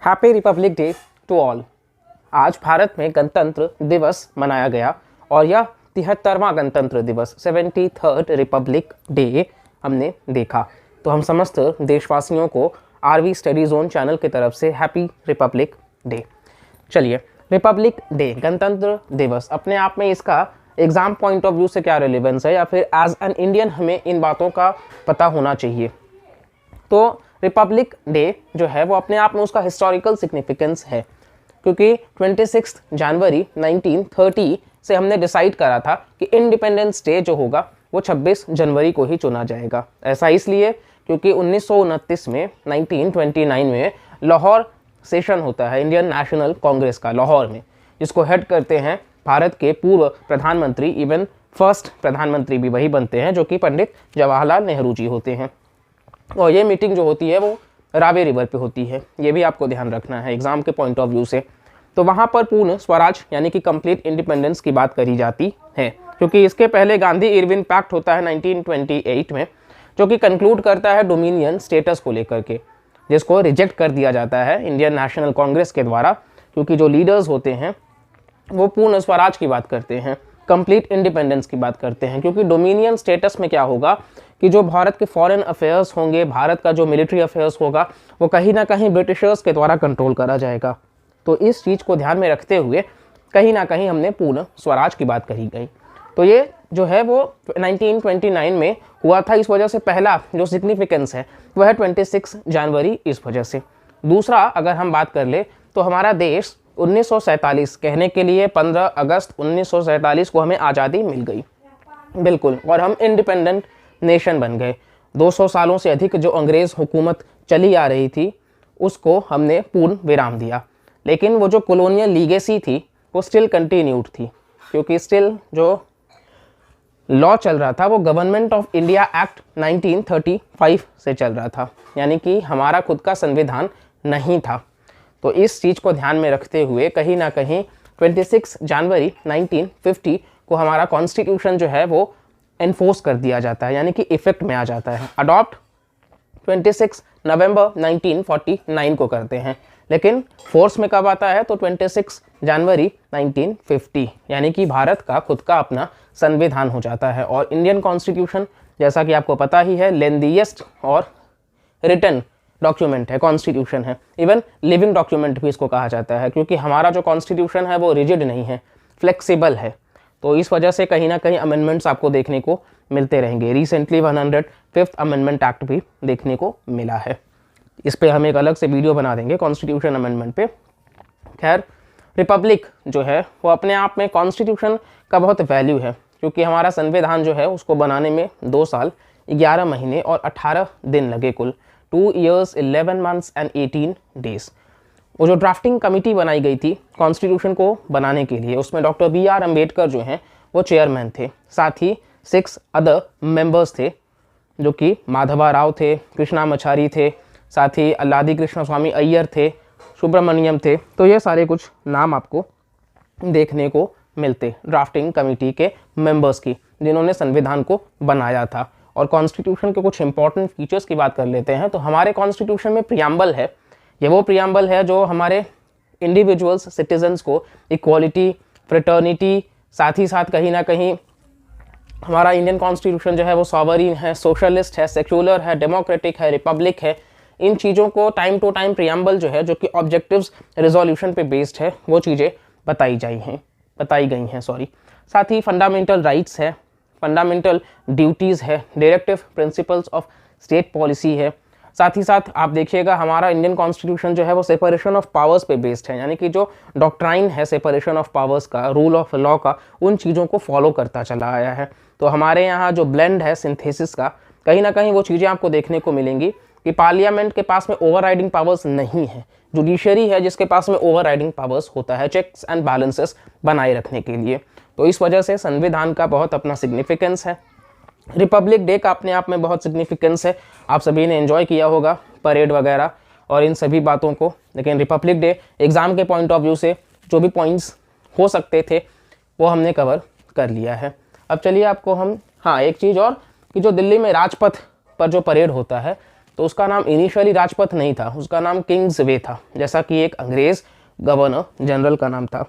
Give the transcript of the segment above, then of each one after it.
Happy republic day to all. आज भारत में गणतंत्र दिवस मनाया गया और यह 73वां गणतंत्र दिवस 73rd रिपब्लिक डे हमने देखा। तो हम समस्त देशवासियों को आरवी स्टडी जोन चैनल की तरफ से हैप्पी रिपब्लिक डे। चलिए, रिपब्लिक डे गणतंत्र दिवस अपने आप में इसका एग्जाम पॉइंट ऑफ व्यू से क्या रिलेवेंस है या फिर एज एन इंडियन हमें इन बातों का पता होना चाहिए। तो रिपब्लिक डे जो है वो अपने आप में उसका हिस्टोरिकल सिग्निफिकेंस है, क्योंकि 26 जनवरी 1930 से हमने डिसाइड करा था कि इंडिपेंडेंस डे जो होगा वो 26 जनवरी को ही चुना जाएगा। ऐसा इसलिए क्योंकि 1929 में 1929 में लाहौर सेशन होता है इंडियन नेशनल कांग्रेस का लाहौर में, जिसको हेड करते हैं भारत के पूर्व प्रधानमंत्री, इवन फर्स्ट प्रधानमंत्री भी वही बनते हैं जो कि पंडित जवाहरलाल नेहरू जी होते हैं। और ये मीटिंग जो होती है वो रावी रिवर पे होती है, ये भी आपको ध्यान रखना है एग्जाम के पॉइंट ऑफ व्यू से। तो वहाँ पर पूर्ण स्वराज यानी कि कंप्लीट इंडिपेंडेंस की बात करी जाती है, क्योंकि इसके पहले गांधी इरविन पैक्ट होता है 1928 में, जो कि कंक्लूड करता है डोमिनियन स्टेटस को लेकर के, जिसको रिजेक्ट कर दिया जाता है इंडियन नेशनल कांग्रेस के द्वारा, क्योंकि जो लीडर्स होते हैं वो पूर्ण स्वराज की बात करते हैं, कंप्लीट इंडिपेंडेंस की बात करते हैं। क्योंकि डोमिनियन स्टेटस में क्या होगा कि जो भारत के फॉरेन अफेयर्स होंगे, भारत का जो मिलिट्री अफेयर्स होगा, वो कहीं ना कहीं ब्रिटिशर्स के द्वारा कंट्रोल करा जाएगा। तो इस चीज़ को ध्यान में रखते हुए कहीं ना कहीं हमने पूर्ण स्वराज की बात करी गई। तो ये जो है वो 1929 में हुआ था, इस वजह से पहला जो सिग्निफिकेंस है वह है 26 जनवरी इस वजह से। दूसरा अगर हम बात कर ले तो हमारा देश 1947 कहने के लिए 15 अगस्त 1947 को हमें आज़ादी मिल गई, बिल्कुल, और हम इंडिपेंडेंट नेशन बन गए। 200 सालों से अधिक जो अंग्रेज़ हुकूमत चली आ रही थी उसको हमने पूर्ण विराम दिया, लेकिन वो जो कॉलोनियल लीगेसी थी वो स्टिल कंटिन्यूड थी, क्योंकि स्टिल जो लॉ चल रहा था वो गवर्नमेंट ऑफ इंडिया एक्ट 1935 से चल रहा था, यानी कि हमारा खुद का संविधान नहीं था। तो इस चीज़ को ध्यान में रखते हुए कहीं ना कहीं 26 जनवरी 1950 को हमारा कॉन्स्टिट्यूशन जो है वो एनफोर्स कर दिया जाता है, यानी कि इफेक्ट में आ जाता है। अडॉप्ट 26 नवंबर 1949 को करते हैं, लेकिन फोर्स में कब आता है तो 26 जनवरी 1950, यानी कि भारत का खुद का अपना संविधान हो जाता है। और इंडियन कॉन्स्टिट्यूशन जैसा कि आपको पता ही है लेंदीएस्ट और रिटन डॉक्यूमेंट है, कॉन्स्टिट्यूशन है, इवन लिविंग डॉक्यूमेंट भी इसको कहा जाता है, क्योंकि हमारा जो कॉन्स्टिट्यूशन है वो रिजिड नहीं है, फ्लेक्सिबल है। तो इस वजह से कहीं ना कहीं अमेंडमेंट्स आपको देखने को मिलते रहेंगे। रिसेंटली 105th अमेंडमेंट एक्ट भी देखने को मिला है, इस पे हम एक अलग से वीडियो बना देंगे कॉन्स्टिट्यूशन अमेंडमेंट पे। खैर, रिपब्लिक जो है वो अपने आप में कॉन्स्टिट्यूशन का बहुत वैल्यू है, क्योंकि हमारा संविधान जो है उसको बनाने में 2 साल 11 महीने और 18 दिन लगे, कुल 2 years 11 months and 18 days। वो जो ड्राफ्टिंग कमेटी बनाई गई थी कॉन्स्टिट्यूशन को बनाने के लिए, उसमें डॉक्टर BR अम्बेडकर जो हैं वो चेयरमैन थे, साथ ही 6 अदर मेंबर्स थे, जो कि माधवा राव थे, कृष्णामाचारी थे, साथ ही अल्लादी कृष्ण स्वामी अय्यर थे, सुब्रमण्यम थे। तो ये सारे कुछ नाम आपको देखने को मिलते ड्राफ्टिंग कमेटी के मेंबर्स की, जिन्होंने संविधान को बनाया था। और कॉन्स्टिट्यूशन के कुछ इंपॉर्टेंट फीचर्स की बात कर लेते हैं। तो हमारे कॉन्स्टिट्यूशन में प्रियम्बल है, ये वो प्रियम्बल है जो हमारे इंडिविजुअल्स सिटीजन्स को इक्वालिटी, फ्रेटर्निटी, साथ ही साथ कहीं ना कहीं हमारा इंडियन कॉन्स्टिट्यूशन जो है वो सॉवरिन है, सोशलिस्ट है, सेक्युलर है, डेमोक्रेटिक है, रिपब्लिक है। इन चीज़ों को टाइम टू टाइम प्रियम्बल जो है, जो कि ऑब्जेक्टिव्स रेजोल्यूशन पे बेस्ड है, वो चीज़ें बताई गई हैं। साथ ही फंडामेंटल राइट्स है, फंडामेंटल ड्यूटीज़ है, directive principles of state policy है। साथ ही साथ आप देखिएगा हमारा इंडियन कॉन्स्टिट्यूशन जो है वो सेपरेशन ऑफ पावर्स पे बेस्ड है, यानी कि जो डॉक्ट्राइन है सेपरेशन ऑफ पावर्स का, रूल ऑफ लॉ का, उन चीज़ों को फॉलो करता चला आया है। तो हमारे यहाँ जो ब्लेंड है सिंथेसिस का, कहीं ना कहीं वो चीज़ें आपको देखने को मिलेंगी कि पार्लियामेंट के पास में ओवरराइडिंग पावर्स नहीं है, जुडिशरी है जिसके पास में ओवरराइडिंग पावर्स होता है, चेक्स एंड बैलेंसेस बनाए रखने के लिए। तो इस वजह से संविधान का बहुत अपना सिग्निफिकेंस है। रिपब्लिक डे का अपने आप में बहुत सिग्निफिकेंस है। आप सभी ने एंजॉय किया होगा परेड वगैरह और इन सभी बातों को, लेकिन रिपब्लिक डे एग्ज़ाम के पॉइंट ऑफ व्यू से जो भी पॉइंट्स हो सकते थे वो हमने कवर कर लिया है। अब चलिए आपको हम एक चीज़ और, कि जो दिल्ली में राजपथ पर जो परेड होता है तो उसका नाम इनिशियली राजपथ नहीं था, उसका नाम किंग्स वे था, जैसा कि एक अंग्रेज गवर्नर जनरल का नाम था।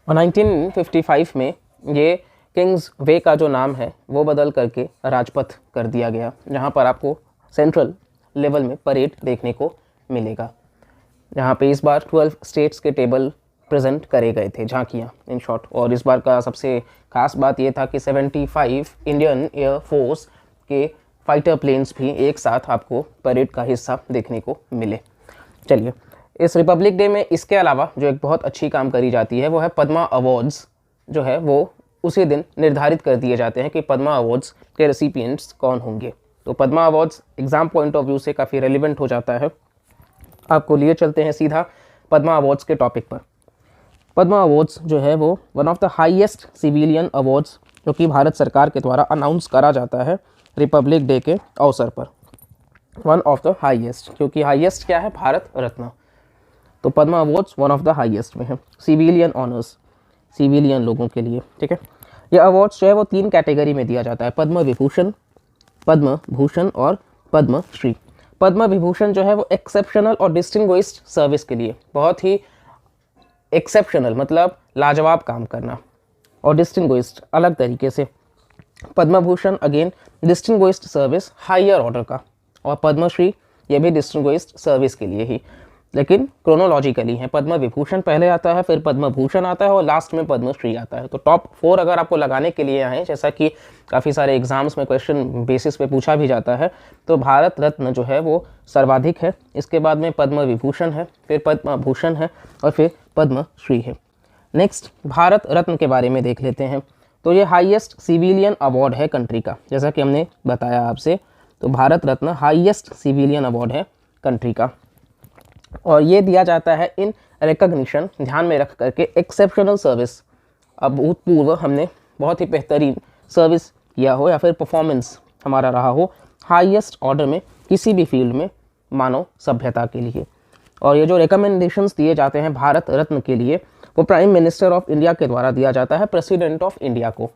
और 1955 में ये किंग्स वे का जो नाम है वो बदल करके राजपथ कर दिया गया, जहाँ पर आपको सेंट्रल लेवल में परेड देखने को मिलेगा, जहाँ पे इस बार 12 स्टेट्स के टेबल प्रेजेंट करे गए थे, झांकियाँ इन शॉर्ट। और इस बार का सबसे खास बात ये था कि 75 इंडियन एयरफोर्स के फाइटर प्लेन्स भी एक साथ आपको परेड का हिस्सा देखने को मिले। चलिए, इस रिपब्लिक डे में इसके अलावा जो एक बहुत अच्छी काम करी जाती है वो है पद्मा अवार्ड्स, जो है वो उसी दिन निर्धारित कर दिए जाते हैं कि पद्मा अवार्ड्स के रेसिपिएंट्स कौन होंगे। तो Padma awards exam point of view से काफ़ी रेलिवेंट हो जाता है। आपको लिए चलते हैं सीधा पद्मा अवार्ड्स के टॉपिक पर। पद्मा अवार्ड्स जो है वो one of the highest civilian awards जो कि भारत सरकार के द्वारा अनाउंस करा जाता है रिपब्लिक डे के अवसर पर। वन ऑफ द हाईएस्ट, क्योंकि हाईएस्ट क्या है, भारत रत्न। तो Padma awards one of the highest में है, सिविलियन ऑनर्स, सिविलियन लोगों के लिए, ठीक है। ये अवार्ड्स जो है वो 3 कैटेगरी में दिया जाता है, पद्म विभूषण, पद्म भूषण और पद्म श्री। पद्म विभूषण जो है वो एक्सेप्शनल और डिस्टिंग्विश्ड सर्विस के लिए, बहुत ही एक्सेप्शनल मतलब लाजवाब काम करना, और डिस्टिंग्विश्ड अलग तरीके से। Padma Bhushan again distinguished service higher order का, और पद्मश्री ये भी डिस्टिंग्विश्ड सर्विस के लिए ही, लेकिन क्रोनोलॉजिकली है। पद्म विभूषण पहले आता है, फिर पद्म भूषण आता है और लास्ट में पद्मश्री आता है। तो टॉप 4 अगर आपको लगाने के लिए आए, जैसा कि काफ़ी सारे एग्जाम्स में क्वेश्चन बेसिस पे पूछा भी जाता है, तो भारत रत्न जो है वो सर्वाधिक है, इसके बाद में पद्म विभूषण है, फिर पद्म भूषण है और फिर पद्मश्री है। नेक्स्ट भारत रत्न के बारे में देख लेते हैं। तो ये हाईएस्ट सिविलियन अवार्ड है कंट्री का, जैसा कि हमने बताया आपसे। तो Bharat Ratna highest civilian award है कंट्री का, और ये दिया जाता है इन रिकॉग्निशन, ध्यान में रख करके, एक्सेप्शनल सर्विस, अभूतपूर्व हमने बहुत ही बेहतरीन सर्विस किया हो या फिर परफॉर्मेंस हमारा रहा हो हाईएस्ट ऑर्डर में किसी भी फील्ड में मानव सभ्यता के लिए। और ये जो रिकमेंडेशंस दिए जाते हैं भारत रत्न के लिए, वो प्राइम मिनिस्टर ऑफ इंडिया के द्वारा दिया जाता है प्रेसिडेंट ऑफ इंडिया को।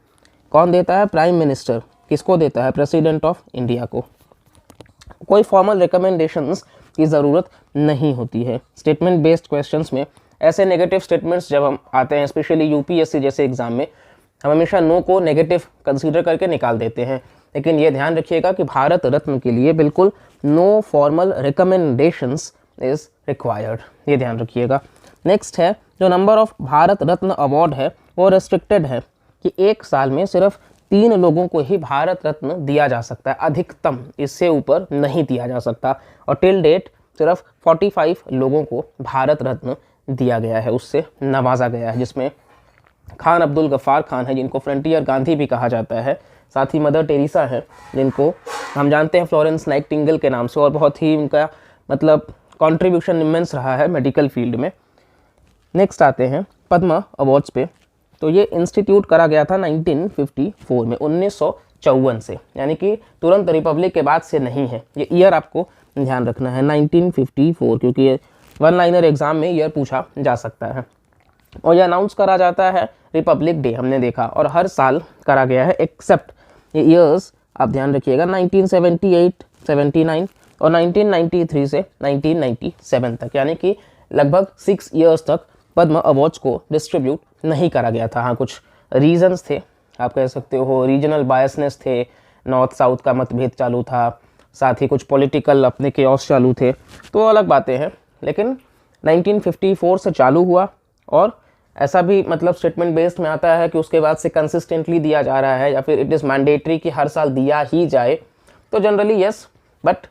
कौन देता है? Prime minister. किसको देता है? प्रेसिडेंट ऑफ इंडिया को। कोई फॉर्मल रिकमेंडेशंस की ज़रूरत नहीं होती है। स्टेटमेंट बेस्ड क्वेश्चंस में ऐसे नेगेटिव स्टेटमेंट्स जब हम आते हैं, स्पेशली यूपीएससी जैसे एग्जाम में, हम हमेशा नो को नेगेटिव कंसीडर करके निकाल देते हैं। लेकिन ये ध्यान रखिएगा कि भारत रत्न के लिए बिल्कुल no formal recommendations is required, ये ध्यान रखिएगा। नेक्स्ट है, जो नंबर ऑफ भारत रत्न अवार्ड है वो रेस्ट्रिक्टेड है कि एक साल में सिर्फ 3 लोगों को ही भारत रत्न दिया जा सकता है, अधिकतम इससे ऊपर नहीं दिया जा सकता। और टिल डेट सिर्फ 45 लोगों को भारत रत्न दिया गया है, उससे नवाजा गया है, जिसमें खान अब्दुल गफ्फार खान है, जिनको फ्रंटियर गांधी भी कहा जाता है, साथ ही मदर टेरेसा है, जिनको हम जानते हैं फ्लोरेंस नाइटिंगेल के नाम से, और बहुत ही उनका मतलब कंट्रीब्यूशन इमेंस रहा है मेडिकल फील्ड में। नेक्स्ट आते हैं पद्मा अवार्ड्स पे। तो ये इंस्टीट्यूट करा गया था 1954 में, 1954 से, यानी कि तुरंत रिपब्लिक के बाद से नहीं है। ये ईयर आपको ध्यान रखना है 1954, क्योंकि ये 1 लाइनर एग्जाम में ईयर पूछा जा सकता है। और ये अनाउंस करा जाता है रिपब्लिक डे, हमने देखा, और हर साल करा गया है एक्सेप्ट ये ईयर्स आप ध्यान रखिएगा 1978, 79 और 1993 से 1997 तक, यानी कि लगभग 6 ईयर्स तक पद्म अवार्ड्स को डिस्ट्रीब्यूट नहीं करा गया था। हाँ, कुछ रीजंस थे, आप कह सकते हो रीजनल बायसनेस थे, नॉर्थ साउथ का मतभेद चालू था, साथ ही कुछ पॉलिटिकल अपने केओस चालू थे, तो अलग बातें हैं। लेकिन 1954 से चालू हुआ, और ऐसा भी मतलब स्टेटमेंट बेस्ड में आता है कि उसके बाद से कंसिस्टेंटली दिया जा रहा है, या फिर इट इज़ मैंडेटरी कि हर साल दिया ही जाए। तो जनरली यस, बट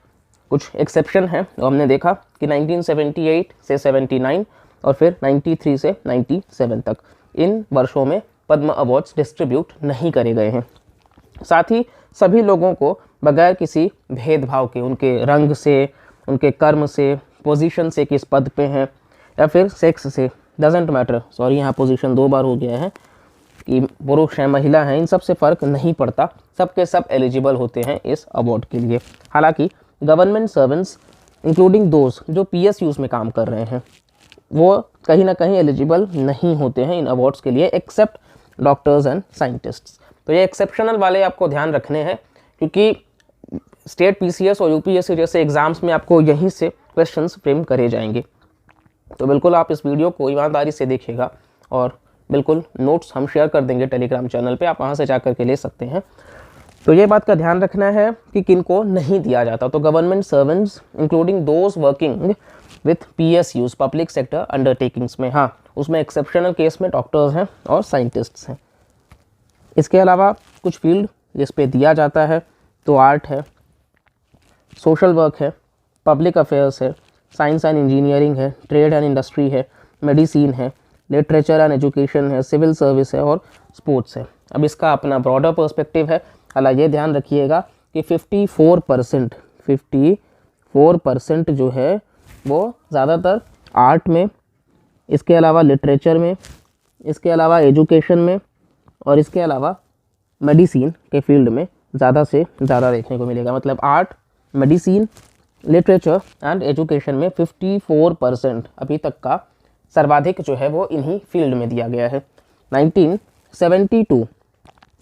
कुछ एक्सेप्शन है। तो हमने देखा कि 1978 से 79 और फिर 93 से 97 तक इन वर्षों में पद्म अवार्ड्स डिस्ट्रीब्यूट नहीं करे गए हैं। साथ ही सभी लोगों को बगैर किसी भेदभाव के, उनके रंग से, उनके कर्म से, पोजीशन से, किस पद पे हैं, या फिर सेक्स से, डजेंट मैटर, सॉरी यहाँ पोजीशन 2 बार हो गया है, कि पुरुष हैं महिला हैं, इन सब से फ़र्क नहीं पड़ता, सब के सब एलिजिबल होते हैं इस अवार्ड के लिए। हालांकि गवर्नमेंट सर्वेंट्स इंक्लूडिंग दोज जो PSUs में काम कर रहे हैं, वो कहीं ना कहीं एलिजिबल नहीं होते हैं इन अवार्ड्स के लिए, एक्सेप्ट डॉक्टर्स एंड साइंटिस्ट्स। तो ये एक्सेप्शनल वाले आपको ध्यान रखने हैं, क्योंकि स्टेट पीसीएस और यूपीएससी जैसे एग्जाम्स में आपको यहीं से क्वेश्चंस फ्रेम करे जाएंगे। तो बिल्कुल आप इस वीडियो को ईमानदारी से देखिएगा, और बिल्कुल नोट्स हम शेयर कर देंगे टेलीग्राम चैनल पे, आप वहाँ से जा करके ले सकते हैं। तो ये बात का ध्यान रखना है कि किन को नहीं दिया जाता। तो government servants including those working with PSUs, public sector undertakings में, हाँ उसमें एक्सेप्शनल केस में डॉक्टर्स हैं और साइंटिस्ट्स हैं। इसके अलावा कुछ फील्ड जिस पे दिया जाता है तो आर्ट है, सोशल वर्क है, पब्लिक अफेयर्स है, साइंस एंड इंजीनियरिंग है, ट्रेड एंड इंडस्ट्री है, मेडिसिन है, लिटरेचर एंड एजुकेशन है, सिविल सर्विस है और स्पोर्ट्स है। अब इसका अपना ब्रॉडर पर्सपेक्टिव है। हालांकि ये ध्यान रखिएगा कि 54% जो है वो ज़्यादातर आर्ट में, इसके अलावा लिटरेचर में, इसके अलावा एजुकेशन में और इसके अलावा मेडिसिन के फील्ड में ज़्यादा से ज़्यादा देखने को मिलेगा। मतलब art, medicine, literature and education में 54% अभी तक का सर्वाधिक जो है वो इन्हीं फील्ड में दिया गया है। 1972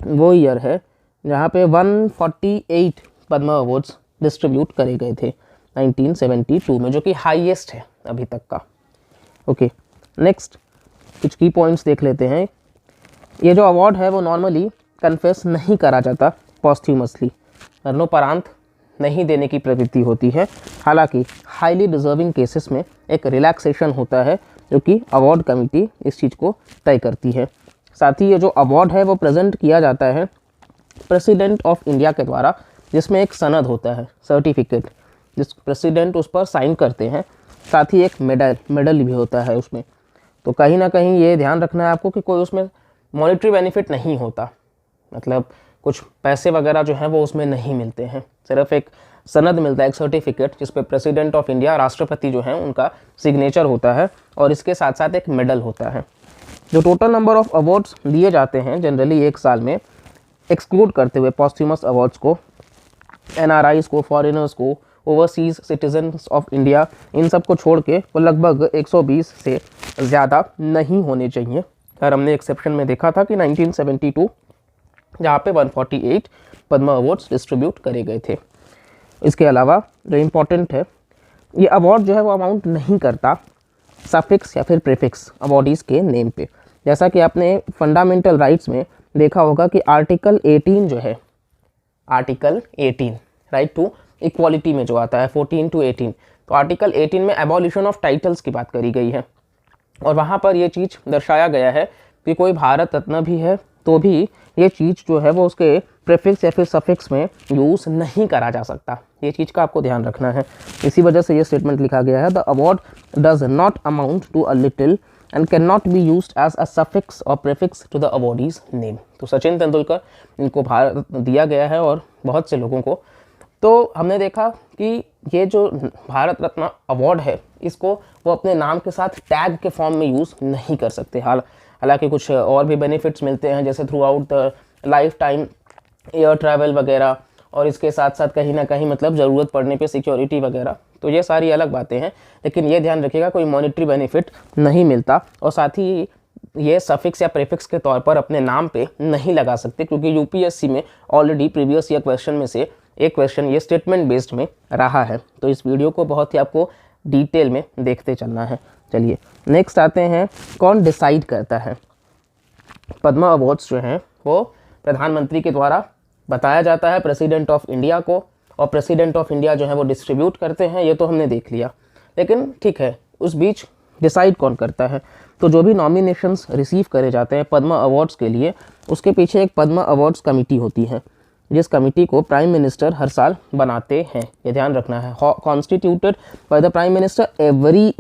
वो ईयर है जहाँ पे 148 पद्म अवार्ड्स डिस्ट्रीब्यूट करे गए थे 1972 में, जो कि हाईएस्ट है अभी तक का। ओके, नेक्स्ट कुछ की पॉइंट्स देख लेते हैं। ये जो अवार्ड है वो नॉर्मली कन्फेस नहीं करा जाता पॉस्ट्यूमसली, मरणोपरांत नहीं देने की प्रवृत्ति होती है। हालांकि हाईली डिजर्विंग केसेस में एक रिलैक्सेशन होता है, जो कि अवार्ड कमेटी इस चीज़ को तय करती है। साथ ही ये जो अवार्ड है वो प्रेजेंट किया जाता है प्रेसिडेंट ऑफ इंडिया के द्वारा, जिसमें एक सनद होता है, सर्टिफिकेट, जिस प्रेसिडेंट उस पर साइन करते हैं। साथ ही एक मेडल भी होता है उसमें। तो कहीं ना कहीं ये ध्यान रखना है आपको कि कोई उसमें मॉनेटरी बेनिफिट नहीं होता, मतलब कुछ पैसे वगैरह जो हैं वो उसमें नहीं मिलते हैं, सिर्फ एक सनद मिलता है, एक सर्टिफिकेट, जिस पे प्रेसिडेंट ऑफ इंडिया, राष्ट्रपति जो हैं उनका सिग्नेचर होता है, और इसके साथ साथ एक मेडल होता है। जो टोटल नंबर ऑफ अवार्ड्स दिए जाते हैं जनरली एक साल में, एक्सक्लूड करते हुए पॉस्ट्यूमस अवार्ड्स को, NRIs को, फॉरेनर्स को, ओवरसीज सिटीजन्स ऑफ इंडिया, इन सब को छोड़ के वो लगभग 120 से ज़्यादा नहीं होने चाहिए। खैर हमने एक्सेप्शन में देखा था कि 1972 जहाँ पे 148 पद्म अवार्ड्स डिस्ट्रीब्यूट करे गए थे। इसके अलावा जो इम्पोर्टेंट है, ये अवार्ड जो है वो अमाउंट नहीं करता सफिक्स या फिर प्रीफिक्स अवॉर्डीज़ के नेम पे। जैसा कि आपने फंडामेंटल राइट्स में देखा होगा कि आर्टिकल 18 जो है, आर्टिकल 18 राइट टू इक्वालिटी में जो आता है 14 to 18, तो आर्टिकल 18 में एबॉलिशन ऑफ टाइटल्स की बात करी गई है, और वहाँ पर ये चीज़ दर्शाया गया है कि कोई भारत रत्न भी है तो भी ये चीज़ जो है वो उसके प्रीफिक्स या फिर सफिक्स में यूज़ नहीं करा जा सकता। ये चीज़ का आपको ध्यान रखना है। इसी वजह से ये स्टेटमेंट लिखा गया है, the award does not amount to a little and cannot be used as a suffix or prefix to the awardee's name। तो सचिन तेंदुलकर, इनको भारत दिया गया है और बहुत से लोगों को। तो हमने देखा कि ये जो भारत रत्न अवार्ड है, इसको वो अपने नाम के साथ टैग के फॉर्म में यूज़ नहीं कर सकते। हालांकि कुछ और भी बेनिफिट्स मिलते हैं, जैसे through out the life time air travel वगैरह, और इसके साथ साथ कहीं ना कहीं मतलब ज़रूरत पड़ने पे सिक्योरिटी वगैरह। तो ये सारी अलग बातें हैं, लेकिन ये ध्यान रखिएगा कोई मॉनेटरी बेनिफिट नहीं मिलता। और साथ ही ये सफिक्स या प्रीफिक्स के तौर पर अपने नाम पे नहीं लगा सकते, क्योंकि यूपीएससी में ऑलरेडी प्रीवियस ईयर क्वेश्चन में से एक क्वेश्चन ये स्टेटमेंट बेस्ड में रहा है। तो इस वीडियो को बहुत ही आपको डिटेल में देखते चलना है। चलिए नेक्स्ट आते हैं, कौन डिसाइड करता है। पद्म अवार्ड्स जो हैं वो प्रधानमंत्री के द्वारा बताया जाता है प्रेसिडेंट ऑफ इंडिया को, और प्रेसिडेंट ऑफ इंडिया जो है वो डिस्ट्रीब्यूट करते हैं। ये तो हमने देख लिया, लेकिन ठीक है, उस बीच डिसाइड कौन करता है। तो जो भी नॉमिनेशंस रिसीव करे जाते हैं पद्म अवार्ड्स के लिए, उसके पीछे एक पद्म अवार्ड्स कमेटी होती है, जिस कमेटी को प्राइम मिनिस्टर हर साल बनाते हैं। ये ध्यान रखना है, constituted by the prime minister every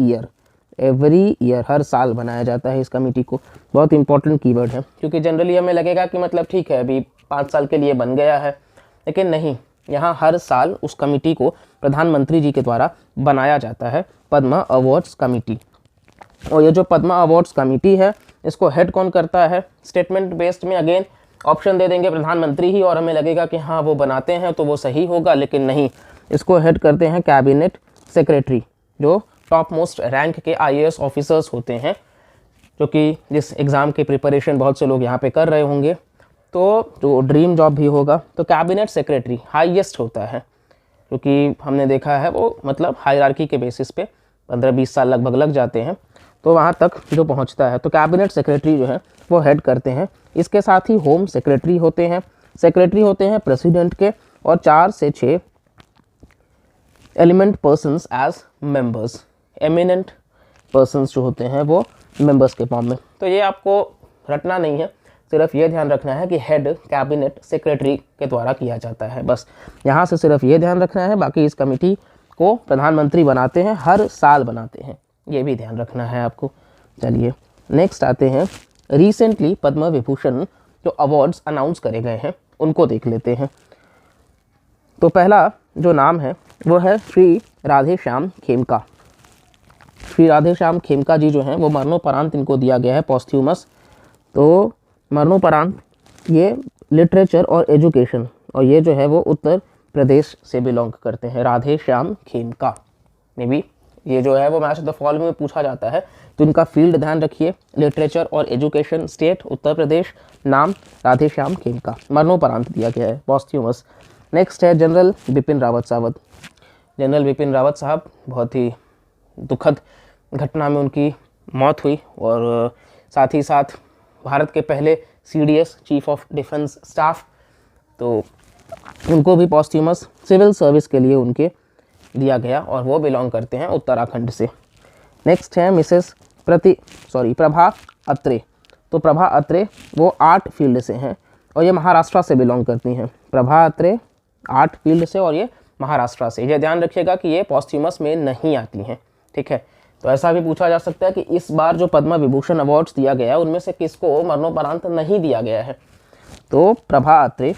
year, हर साल बनाया जाता है इस कमेटी को। बहुत इंपॉर्टेंट कीवर्ड है, क्योंकि जनरली हमें लगेगा कि मतलब ठीक है अभी 5 साल के लिए बन गया है, लेकिन नहीं, यहाँ हर साल उस कमेटी को प्रधानमंत्री जी के द्वारा बनाया जाता है, पद्म अवार्ड्स कमेटी। और ये जो पद्म अवार्ड्स कमेटी है, इसको हेड कौन करता है। स्टेटमेंट बेस्ड में अगेन ऑप्शन दे देंगे प्रधानमंत्री ही, और हमें लगेगा कि हाँ वो बनाते हैं तो वो सही होगा, लेकिन नहीं, इसको हेड करते हैं कैबिनेट सेक्रेटरी, जो टॉप मोस्ट रैंक के IAS ऑफिसर्स होते हैं, जो कि जिस एग्ज़ाम की प्रिपरेशन बहुत से लोग यहाँ पे कर रहे होंगे। तो जो ड्रीम जॉब भी होगा तो कैबिनेट सेक्रेटरी हाईएस्ट होता है, क्योंकि हमने देखा है वो मतलब हायरार्की के बेसिस पे 15-20 साल लगभग लग जाते हैं तो वहाँ तक जो पहुँचता है। तो कैबिनेट सेक्रेटरी जो है वो हेड करते हैं। इसके साथ ही होम सेक्रेटरी होते हैं प्रेसिडेंट के, और 4 से 6 element persons as members, eminent persons जो होते हैं वो मेंबर्स के फॉर्म में। तो ये आपको रटना नहीं है, सिर्फ ये ध्यान रखना है कि हेड कैबिनेट सेक्रेटरी के द्वारा किया जाता है, बस यहाँ से सिर्फ ये ध्यान रखना है। बाकी इस कमेटी को प्रधानमंत्री बनाते हैं, हर साल बनाते हैं, ये भी ध्यान रखना है आपको। चलिए नेक्स्ट आते हैं, रिसेंटली पद्म विभूषण जो अवार्ड्स अनाउंस करे गए हैं उनको देख लेते हैं। तो पहला जो नाम है वो है श्री राधे श्याम खेमका। श्री राधे श्याम खेमका जी जो हैं वो मरणोपरांत इनको दिया गया है पॉस्थ्यूमस। तो मरणोपरांत ये लिटरेचर और एजुकेशन, और ये जो है वो उत्तर प्रदेश से बिलोंग करते हैं, राधे श्याम खेमका। मे बी ये जो है वो मैच द फॉलोइंग में पूछा जाता है, तो इनका फील्ड ध्यान रखिए, लिटरेचर और एजुकेशन, स्टेट उत्तर प्रदेश, नाम राधे श्याम खेमका, मरणोपरांत दिया गया है पॉस्थ्यूमस। नेक्स्ट है जनरल बिपिन रावत साहब। जनरल बिपिन रावत साहब बहुत ही दुखद घटना में उनकी मौत हुई, और साथ ही साथ भारत के पहले CDS chief of defence staff, तो उनको भी पॉस्थ्यूमस सिविल सर्विस के लिए उनके दिया गया, और वो बिलोंग करते हैं उत्तराखंड से। नेक्स्ट है मिसेस प्रभा अत्रे। तो प्रभा अत्रे वो आर्ट फील्ड से हैं और ये महाराष्ट्र से बिलोंग करती हैं। प्रभा अत्रे आर्ट फील्ड से और ये महाराष्ट्र से। ये ध्यान रखिएगा कि ये पॉस्थ्यूमस में नहीं आती हैं, ठीक है। तो ऐसा भी पूछा जा सकता है कि इस बार जो पद्म विभूषण अवार्ड्स दिया गया है उनमें से किसको मरणोपरांत नहीं दिया गया है, तो प्रभा अत्रे।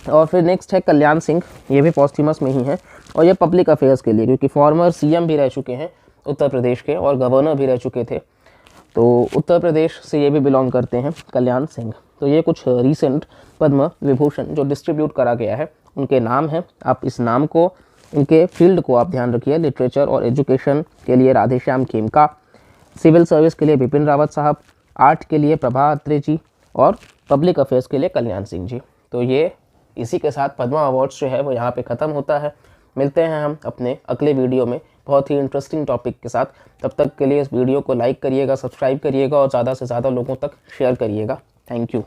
और फिर नेक्स्ट है कल्याण सिंह, ये भी पॉस्थ्यूमस में ही है, और ये पब्लिक अफेयर्स के लिए, क्योंकि फॉर्मर CM भी रह चुके हैं उत्तर प्रदेश के और गवर्नर भी रह चुके थे, तो उत्तर प्रदेश से ये भी बिलोंग करते हैं कल्याण सिंह। तो ये कुछ रीसेंट पद्म विभूषण जो डिस्ट्रीब्यूट करा गया है उनके नाम हैं। आप इस नाम को, इनके फील्ड को आप ध्यान रखिए, लिटरेचर और एजुकेशन के लिए राधे श्याम खेमका, सिविल सर्विस के लिए बिपिन रावत साहब, आर्ट के लिए प्रभा अत्रे जी, और पब्लिक अफेयर्स के लिए कल्याण सिंह जी। तो ये इसी के साथ पद्म अवार्ड्स जो है वो यहाँ पे ख़त्म होता है। मिलते हैं हम अपने अगले वीडियो में बहुत ही इंटरेस्टिंग टॉपिक के साथ। तब तक के लिए इस वीडियो को लाइक करिएगा, सब्सक्राइब करिएगा और ज़्यादा से ज़्यादा लोगों तक शेयर करिएगा। Thank you.